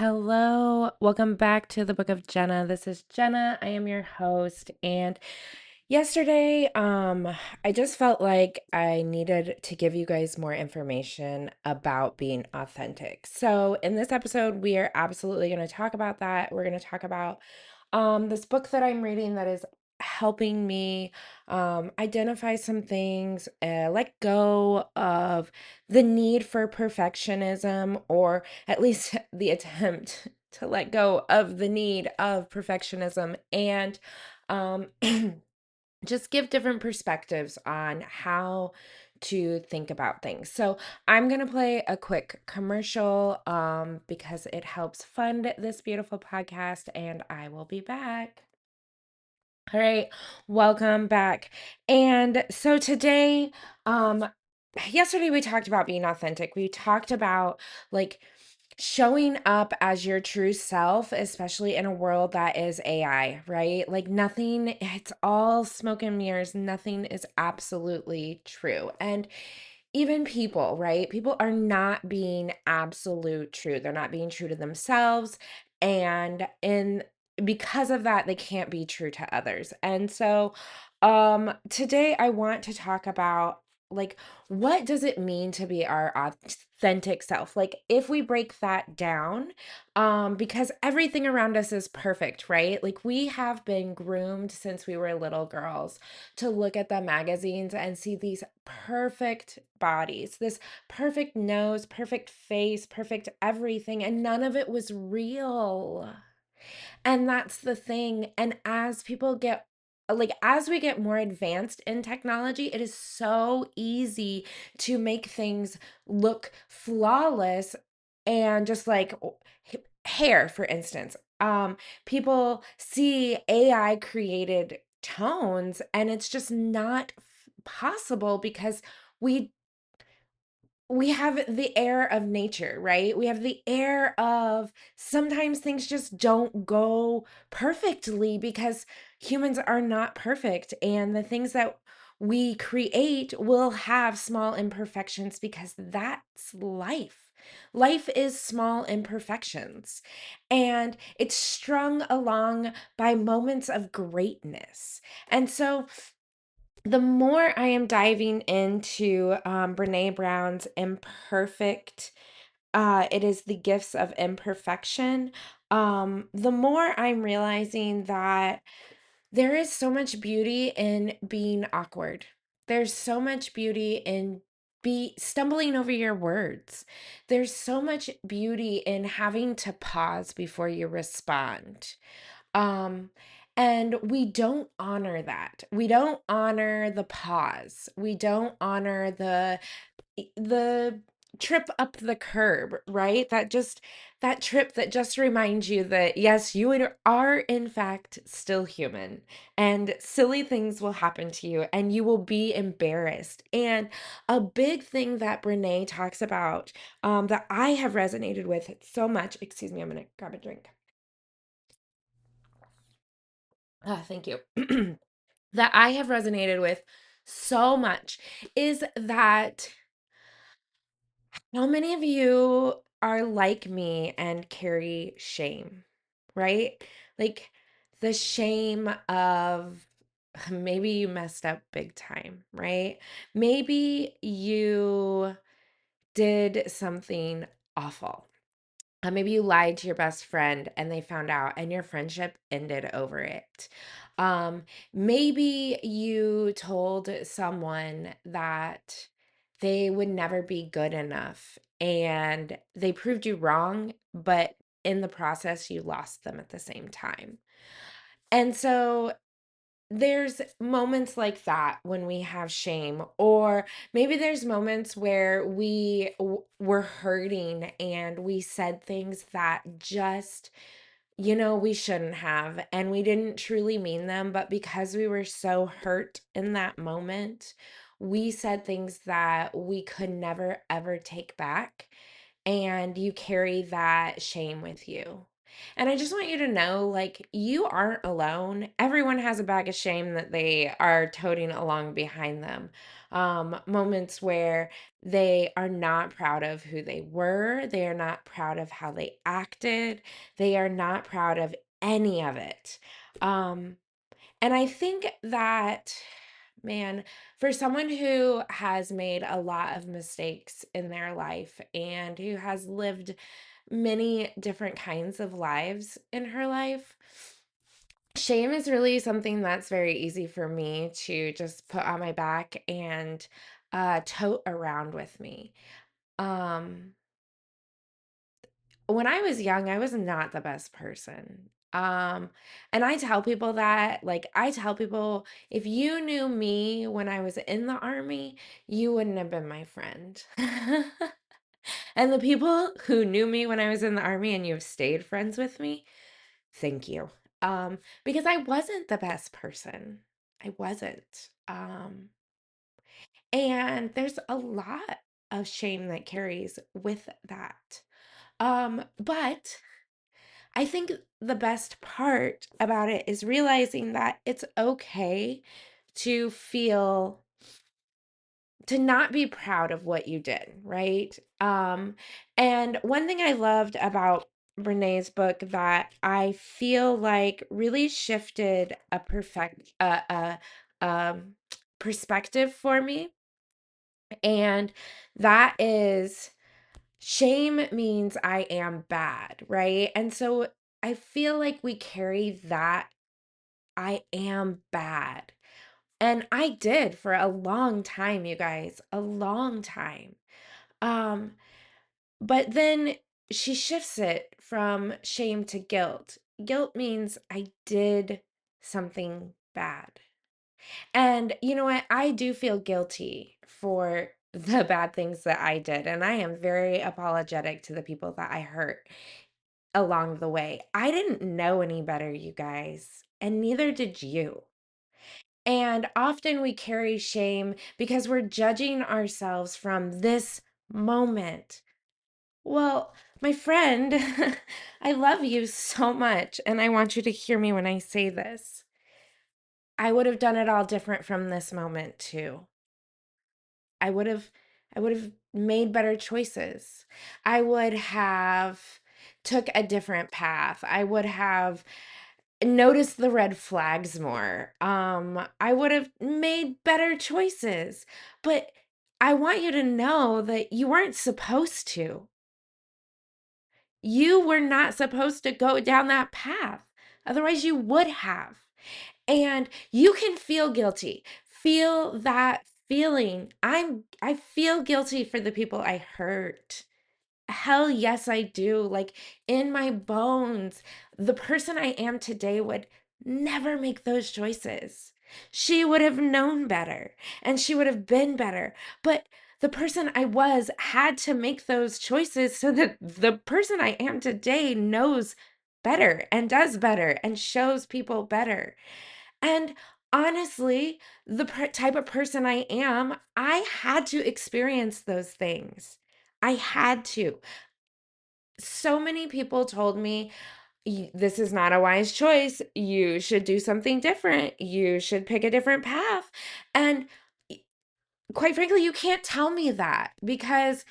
Hello, welcome back to the Book of Jenna. This is Jenna. I am your host. And yesterday, I just felt like I needed to give you guys more information about being authentic. So, in this episode, we are absolutely going to talk about that. We're going to talk about this book that I'm reading that is helping me identify some things, let go of the need for perfectionism, or at least the attempt to let go of the need of perfectionism, and um, just give different perspectives on how to think about things. So I'm going to play a quick commercial because it helps fund this beautiful podcast, and I will be back. All right, welcome back. And so today, yesterday we talked about being authentic. We talked about like showing up as your true self, especially in a world that is AI, right? Like nothing, it's all smoke and mirrors. Nothing is absolutely true. And even people, right? People are not being absolute true. They're not being true to themselves. And in because of that, they can't be true to others. And so today I want to talk about like what does it mean to be our authentic self? Like if we break that down, because everything around us is perfect, right? Like we have been groomed since we were little girls to look at the magazines and see these perfect bodies, this perfect nose, perfect face, perfect everything, and none of it was real. And that's the thing. And as people get as we get more advanced in technology, it is so easy to make things look flawless and just like hair, for instance. People see AI created tones and it's just not possible because we we have the air of nature, right? We have the air of sometimes things just don't go perfectly because humans are not perfect. And the things that we create will have small imperfections because that's life. Life is small imperfections, and it's strung along by moments of greatness. And so, the more I am diving into Brene Brown's Imperfect, it is the gifts of imperfection. The more I'm realizing that there is so much beauty in being awkward. There's so much beauty in be stumbling over your words. There's so much beauty in having to pause before you respond. Um, and we don't honor that. We don't honor the pause. We don't honor the trip up the curb, right? That trip that just reminds you that yes, are in fact still human, and silly things will happen to you and you will be embarrassed. And a big thing that Brene talks about, that I have resonated with so much, excuse me, I'm gonna grab a drink. Ah, thank you. That I have resonated with so much is that how many of you are like me and carry shame, right? Like the shame of maybe you messed up big time, right? Maybe you did something awful. Maybe you lied to your best friend and they found out and your friendship ended over it. Um, Maybe you told someone that they would never be good enough and they proved you wrong, but in the process, you lost them at the same time. And so there's moments like that when we have shame, or maybe there's moments where were hurting and we said things that just, we shouldn't have, and we didn't truly mean them, but because we were so hurt in that moment, we said things that we could never ever take back, and you carry that shame with you. And I just want you to know, like, you aren't alone. Everyone has a bag of shame that they are toting along behind them. Moments where they are not proud of who they were, they are not proud of how they acted, they are not proud of any of it. Um, and I think that, man, for someone who has made a lot of mistakes in their life and who has lived many different kinds of lives in her life, shame is really something that's very easy for me to just put on my back and tote around with me. Um, when I was young, I was not the best person. And I tell people that, like, I tell people, if you knew me when I was in the army, you wouldn't have been my friend. And the people who knew me when I was in the army and you've stayed friends with me, thank you. Because I wasn't the best person. I wasn't. And there's a lot of shame that carries with that. But I think the best part about it is realizing that it's okay to feel to not be proud of what you did, right? And one thing I loved about Brene's book that I feel like really shifted a perspective for me, and that is shame means I am bad, right? And so I feel like we carry that I am bad. And I did for a long time, you guys, a long time. Um, but then she shifts it from shame to guilt. Guilt means I did something bad. And you know what? I do feel guilty for the bad things that I did. And I am very apologetic to the people that I hurt along the way. I didn't know any better, you guys, and neither did you. And often we carry shame because we're judging ourselves from this moment. Well, my friend, I love you so much, and I want you to hear me when I say this. I would have done it all different from this moment too. I would have I would have made better choices. I would have took a different path. I would have noticed the red flags more. I would have made better choices. But I want you to know that you weren't supposed to. You were not supposed to go down that path. Otherwise, you would have. And you can feel guilty. Feel that feeling. I feel guilty for the people I hurt. Hell yes, I do. Like in my bones, the person I am today would never make those choices. She would have known better and she would have been better. But the person I was had to make those choices so that the person I am today knows better and does better and shows people better. And honestly, the type of person I am, I had to experience those things. I had to. So many people told me, This is not a wise choice. You should do something different. You should pick a different path." And quite frankly, you can't tell me that because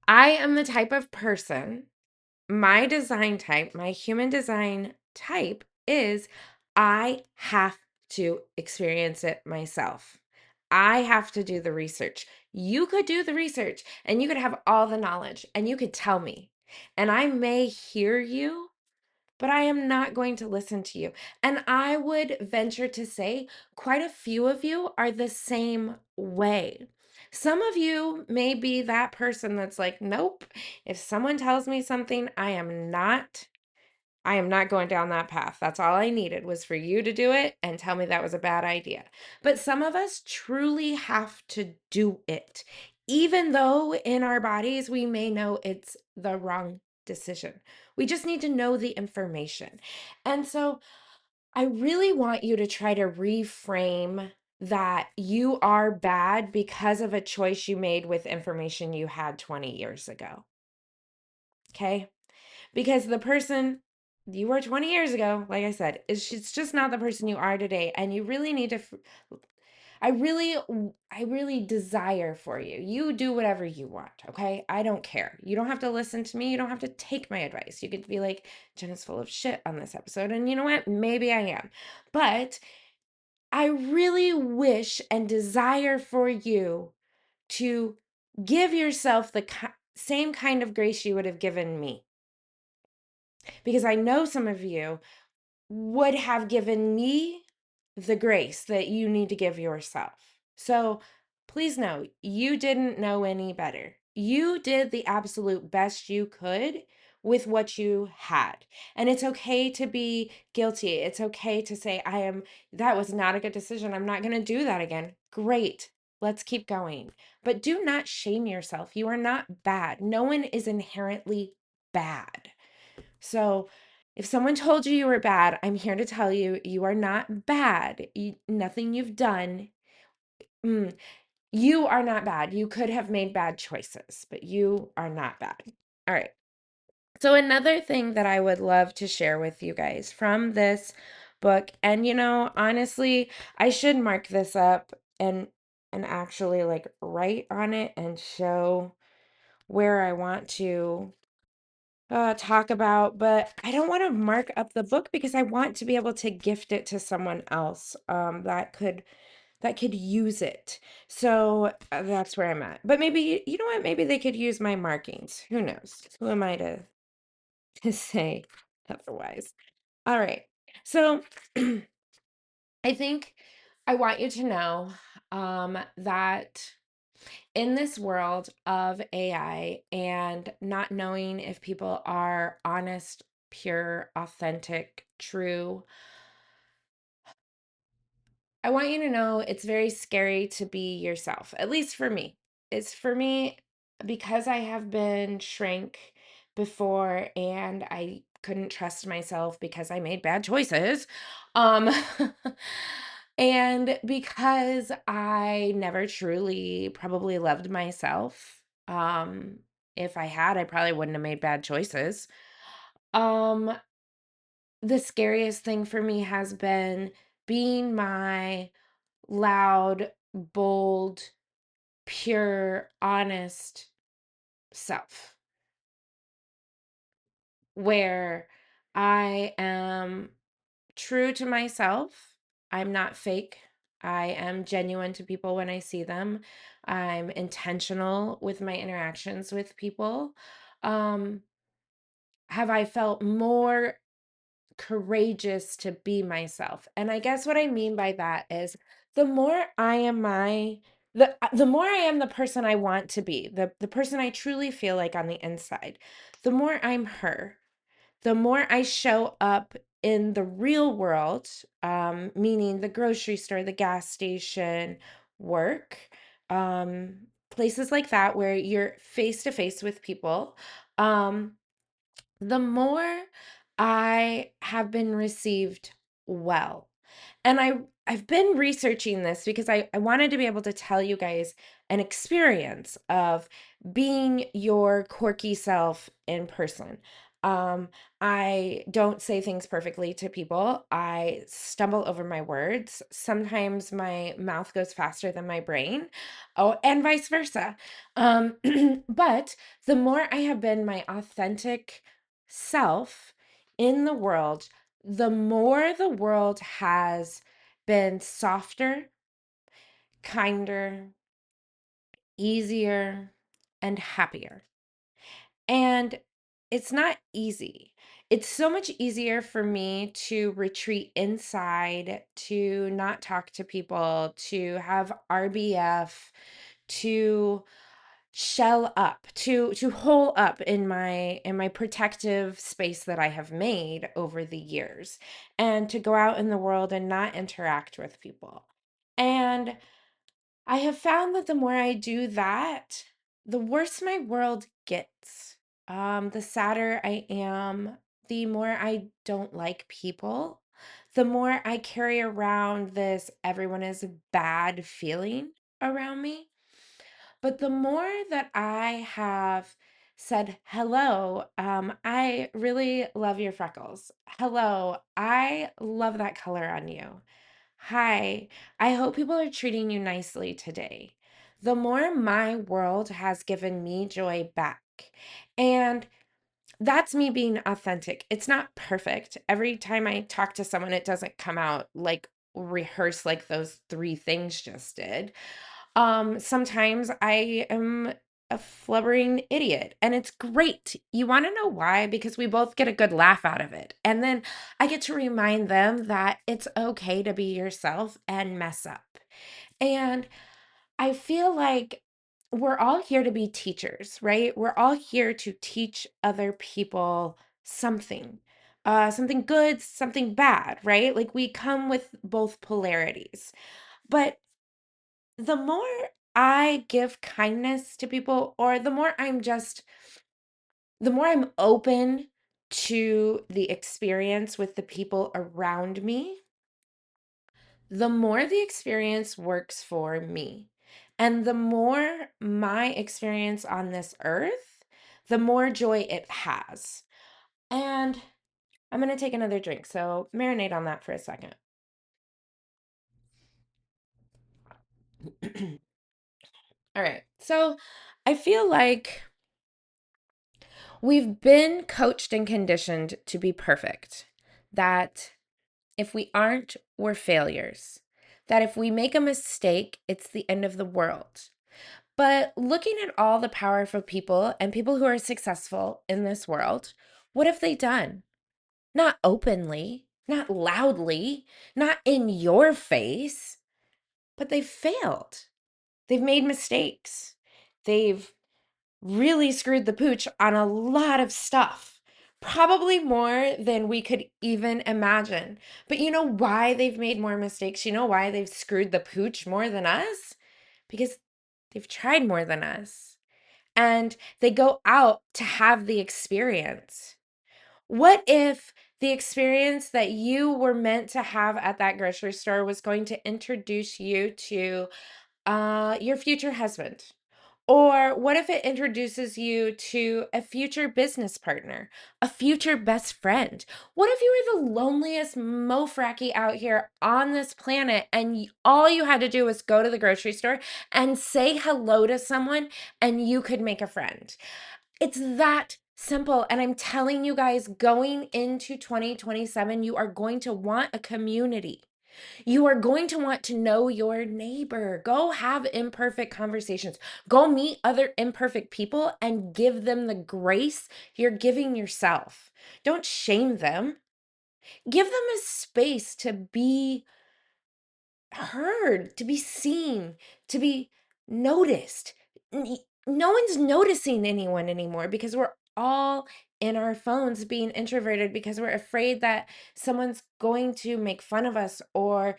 I am the type of person, my design type, my human design type is I have to experience it myself. I have to do the research. You could do the research and you could have all the knowledge and you could tell me. And I may hear you, but I am not going to listen to you. And I would venture to say quite a few of you are the same way. Some of you may be that person that's like, nope, if someone tells me something, I am not going down that path. That's all I needed was for you to do it and tell me that was a bad idea. But some of us truly have to do it, even though in our bodies we may know it's the wrong decision. We just need to know the information. And so I really want you to try to reframe that you are bad because of a choice you made with information you had 20 years ago. Okay? because the person you were 20 years ago, like I said, is it's just not the person you are today. And you really need to, I really, I really desire for you. You do whatever you want, okay? I don't care. You don't have to listen to me. You don't have to take my advice. You could be like, Jenna's full of shit on this episode. And you know what? Maybe I am. But I really wish and desire for you to give yourself the same kind of grace you would have given me. Because I know some of you would have given me the grace that you need to give yourself. So please know, you didn't know any better. You did the absolute best you could with what you had. And it's okay to be guilty. It's okay to say, that was not a good decision. I'm not going to do that again. Great. Let's keep going. But do not shame yourself. You are not bad. No one is inherently bad. So if someone told you you were bad, I'm here to tell you, you are not bad. Nothing you've done. You are not bad. You could have made bad choices, but you are not bad. All right. So another thing that I would love to share with you guys from this book, and honestly, I should mark this up and actually like write on it and show where I want to talk about, but I don't want to mark up the book because I want to be able to gift it to someone else that could use it. So that's where I'm at. But maybe you know what? Maybe they could use my markings. Who knows? Who am I to say otherwise? All right. So I think I want you to know that in this world of AI and not knowing if people are honest, pure, authentic, true, I want you to know it's very scary to be yourself, at least for me. It's for me because I have been shrank before and I couldn't trust myself because I made bad choices. Um and because I never truly probably loved myself. If I had, I probably wouldn't have made bad choices. Um the scariest thing for me has been being my loud, bold, pure, honest self, where I am true to myself. I'm not fake. I am genuine to people when I see them. I'm intentional with my interactions with people. Um, have I felt more courageous to be myself? And I guess what I mean by that is the more I am the more I am the person I want to be, the person I truly feel like on the inside, the more I'm her, the more I show up in the real world, meaning the grocery store, the gas station, work, places like that where you're face to face with people, um, the more I have been received well. And I've been researching this because I wanted to be able to tell you guys an experience of being your quirky self in person. Um, I don't say things perfectly to people. I stumble over my words. Sometimes my mouth goes faster than my brain. Oh, and vice versa. But the more I have been my authentic self in the world, the more the world has been softer, kinder, easier, and happier. And it's not easy. It's so much easier for me to retreat inside, to not talk to people, to have RBF, to shell up, to hole up in my protective space that I have made over the years, and to go out in the world and not interact with people. And I have found that the more I do that, the worse my world gets. The sadder I am, the more I don't like people, the more I carry around this everyone is bad feeling around me. But the more that I have said, "Hello, I really love your freckles. Hello, I love that color on you. Hi, I hope people are treating you nicely today." The more my world has given me joy back. And that's me being authentic. It's not perfect. Every time I talk to someone, it doesn't come out like rehearse like those three things just did. Sometimes I am a flubbering idiot, and it's great. You want to know why? Because we both get a good laugh out of it. And then I get to remind them that it's okay to be yourself and mess up. And I feel like we're all here to be teachers, right? We're all here to teach other people something. Something good, something bad, right? Like we come with both polarities. But the more I give kindness to people, or the more I'm open to the experience with the people around me, the more the experience works for me. And the more my experience on this earth, the more joy it has. And I'm going to take another drink. So marinate on that for a second. All right. So I feel like we've been coached and conditioned to be perfect, that if we aren't, we're failures, that if we make a mistake, it's the end of the world. But looking at all the powerful people and people who are successful in this world, what have they done? Not openly, not loudly, not in your face, but they've failed. They've made mistakes. They've really screwed the pooch on a lot of stuff, probably more than we could even imagine. But you know why they've made more mistakes? You know why they've screwed the pooch more than us? Because they've tried more than us. And they go out to have the experience. What if the experience that you were meant to have at that grocery store was going to introduce you to your future husband? Or what if it introduces you to a future business partner, a future best friend? What if you were the loneliest mofracky out here on this planet and all you had to do was go to the grocery store and say hello to someone and you could make a friend? It's that simple. And I'm telling you guys, going into 2027, you are going to want a community. You are going to want to know your neighbor. Go have imperfect conversations. Go meet other imperfect people and give them the grace you're giving yourself. Don't shame them. Give them a space to be heard, to be seen, to be noticed. No one's noticing anyone anymore because we're all in our phones being introverted because we're afraid that someone's going to make fun of us, or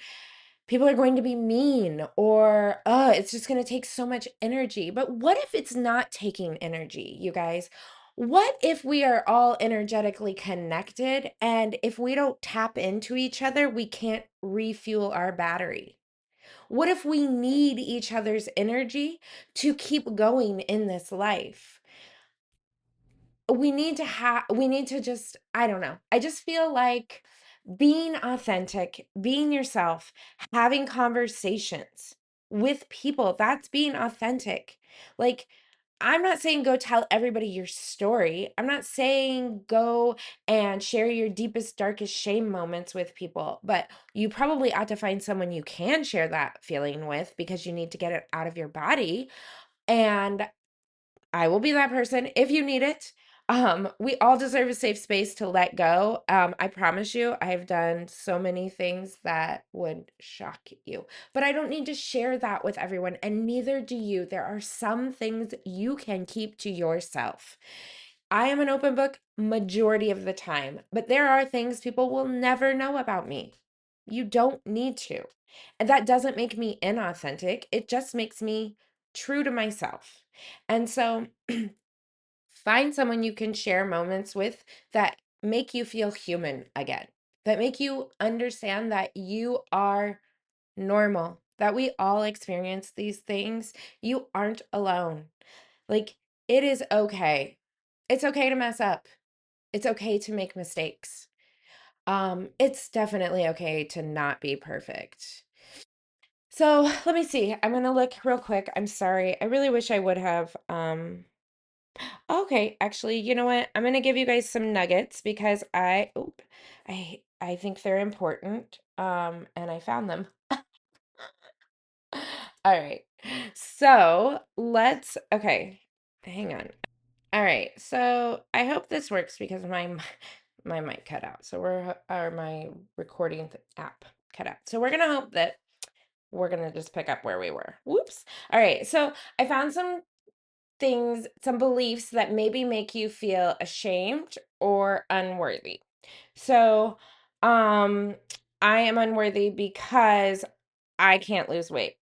people are going to be mean, or it's just going to take so much energy. But what if it's not taking energy, you guys? What if we are all energetically connected, and if we don't tap into each other, we can't refuel our battery? What if we need each other's energy to keep going in this life? We need to just, I don't know. I just feel like being authentic, being yourself, having conversations with people, that's being authentic. Like, I'm not saying go tell everybody your story. I'm not saying go and share your deepest, darkest shame moments with people, but you probably ought to find someone you can share that feeling with because you need to get it out of your body. And I will be that person if you need it. We all deserve a safe space to let go. I promise you, I've done so many things that would shock you, but I don't need to share that with everyone, and neither do you. There are some things you can keep to yourself. I am an open book majority of the time, but there are things people will never know about me. You don't need to. And that doesn't make me inauthentic. It just makes me true to myself. And so find someone you can share moments with that make you feel human again, that make you understand that you are normal, that we all experience these things. You aren't alone. Like, it is okay. It's okay to mess up. It's okay to make mistakes. It's definitely okay to not be perfect. So let me see. I'm gonna look real quick. I'm sorry. I really wish I would have. Okay, actually, you know what? I'm gonna give you guys some nuggets because I think they're important. And I found them. All right. So okay, hang on. All right. So I hope this works because my mic cut out. So or my recording app cut out. So we're gonna hope that we're gonna just pick up where we were. Whoops. All right. So I found some beliefs that maybe make you feel ashamed or unworthy. So, um, I am unworthy because I can't lose weight.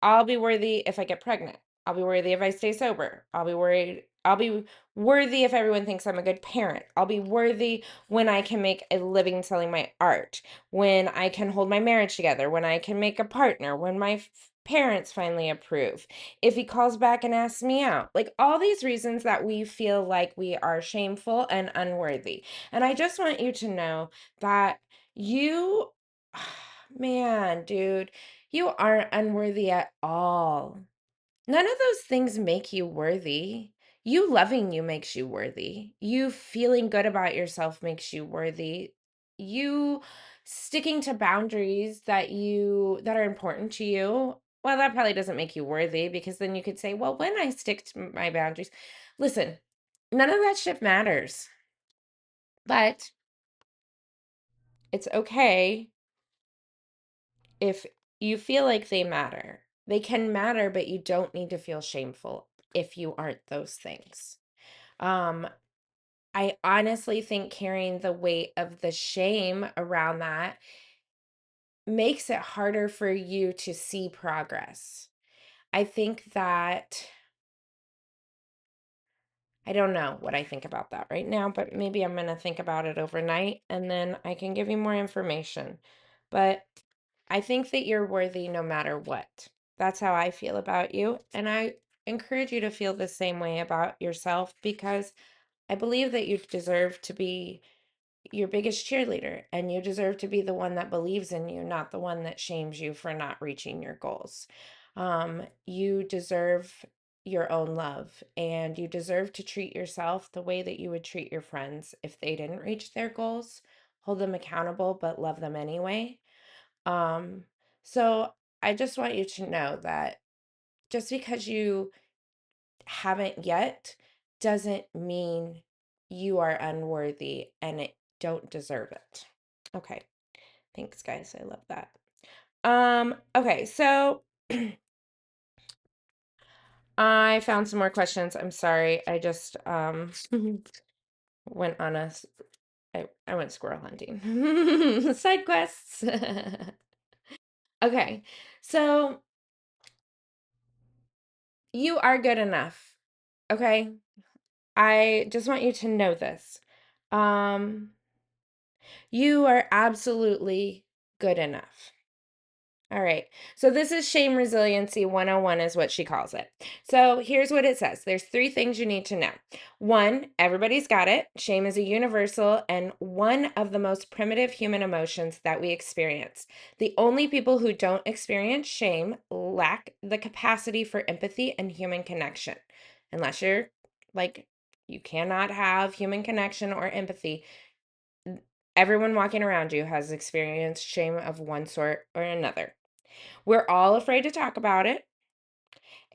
I'll be worthy if I get pregnant. I'll be worthy if I stay sober. I'll be worthy if everyone thinks I'm a good parent. I'll be worthy when I can make a living selling my art, when I can hold my marriage together, when I can make a partner, when my parents finally approve. If he calls back and asks me out. Like all these reasons that we feel like we are shameful and unworthy. And I just want you to know that you man, dude, you aren't unworthy at all. None of those things make you worthy. You loving you makes you worthy. You feeling good about yourself makes you worthy. You sticking to boundaries that are important to you, well, that probably doesn't make you worthy because then you could say, well, when I stick to my boundaries, listen, none of that shit matters. But it's okay if you feel like they matter. They can matter, but you don't need to feel shameful if you aren't those things. Um, I honestly think carrying the weight of the shame around that makes it harder for you to see progress. I think that I don't know what I think about that right now, but maybe I'm going to think about it overnight and then I can give you more information. But I think that you're worthy no matter what. That's how I feel about you. And I encourage you to feel the same way about yourself because I believe that you deserve to be your biggest cheerleader and you deserve to be the one that believes in you, not the one that shames you for not reaching your goals. You deserve your own love and you deserve to treat yourself the way that you would treat your friends if they didn't reach their goals. Hold them accountable, but love them anyway. Um, so I just want you to know that just because you haven't yet doesn't mean you are unworthy and it don't deserve it. Okay. Thanks, guys. I love that. Okay, so I found some more questions. I'm sorry. I just went on I went squirrel hunting. Side quests. Okay. So you are good enough. Okay? I just want you to know this. Um, you are absolutely good enough. All right. So this is shame resiliency 101 is what she calls it. So here's what it says. There's three things you need to know. One, everybody's got it. Shame is a universal and one of the most primitive human emotions that we experience. The only people who don't experience shame lack the capacity for empathy and human connection. Unless you're like you cannot have human connection or empathy. Everyone walking around you has experienced shame of one sort or another. We're all afraid to talk about it.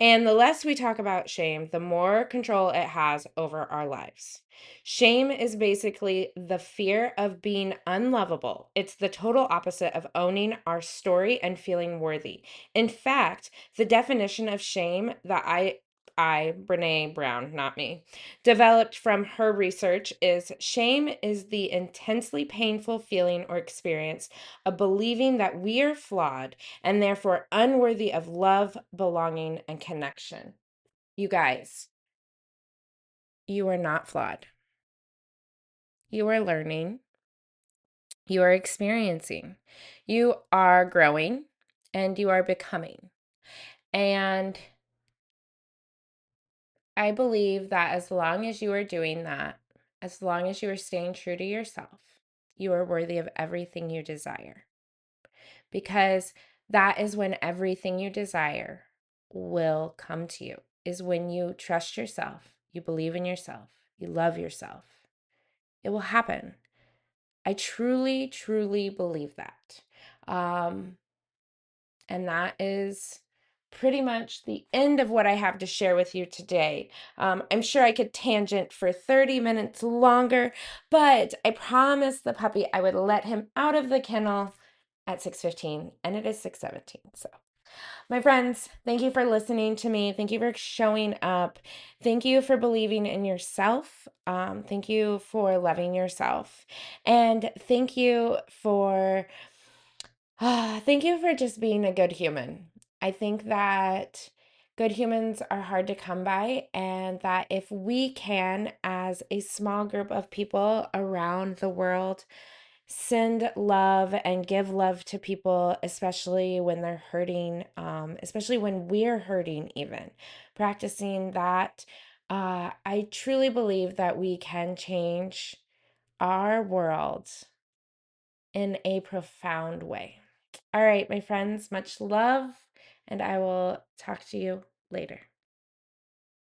And the less we talk about shame, the more control it has over our lives. Shame is basically the fear of being unlovable. It's the total opposite of owning our story and feeling worthy. In fact, the definition of shame that Brene Brown, not me, developed from her research is shame is the intensely painful feeling or experience of believing that we are flawed and therefore unworthy of love, belonging, and connection. You guys, you are not flawed. You are learning. You are experiencing. You are growing and you are becoming. And I believe that as long as you are doing that, as long as you are staying true to yourself, you are worthy of everything you desire. Because that is when everything you desire will come to you, is when you trust yourself, you believe in yourself, you love yourself. It will happen. I truly, truly believe that. Um, and that is pretty much the end of what I have to share with you today. I'm sure I could tangent for 30 minutes longer, but I promised the puppy I would let him out of the kennel at 6:15, and it is 6:17. So, my friends, thank you for listening to me. Thank you for showing up. Thank you for believing in yourself. Thank you for loving yourself. And thank you for just being a good human. I think that good humans are hard to come by, and that if we can, as a small group of people around the world, send love and give love to people, especially when they're hurting, especially when we're hurting, even practicing that, I truly believe that we can change our world in a profound way. All right, my friends, much love, and I will talk to you later.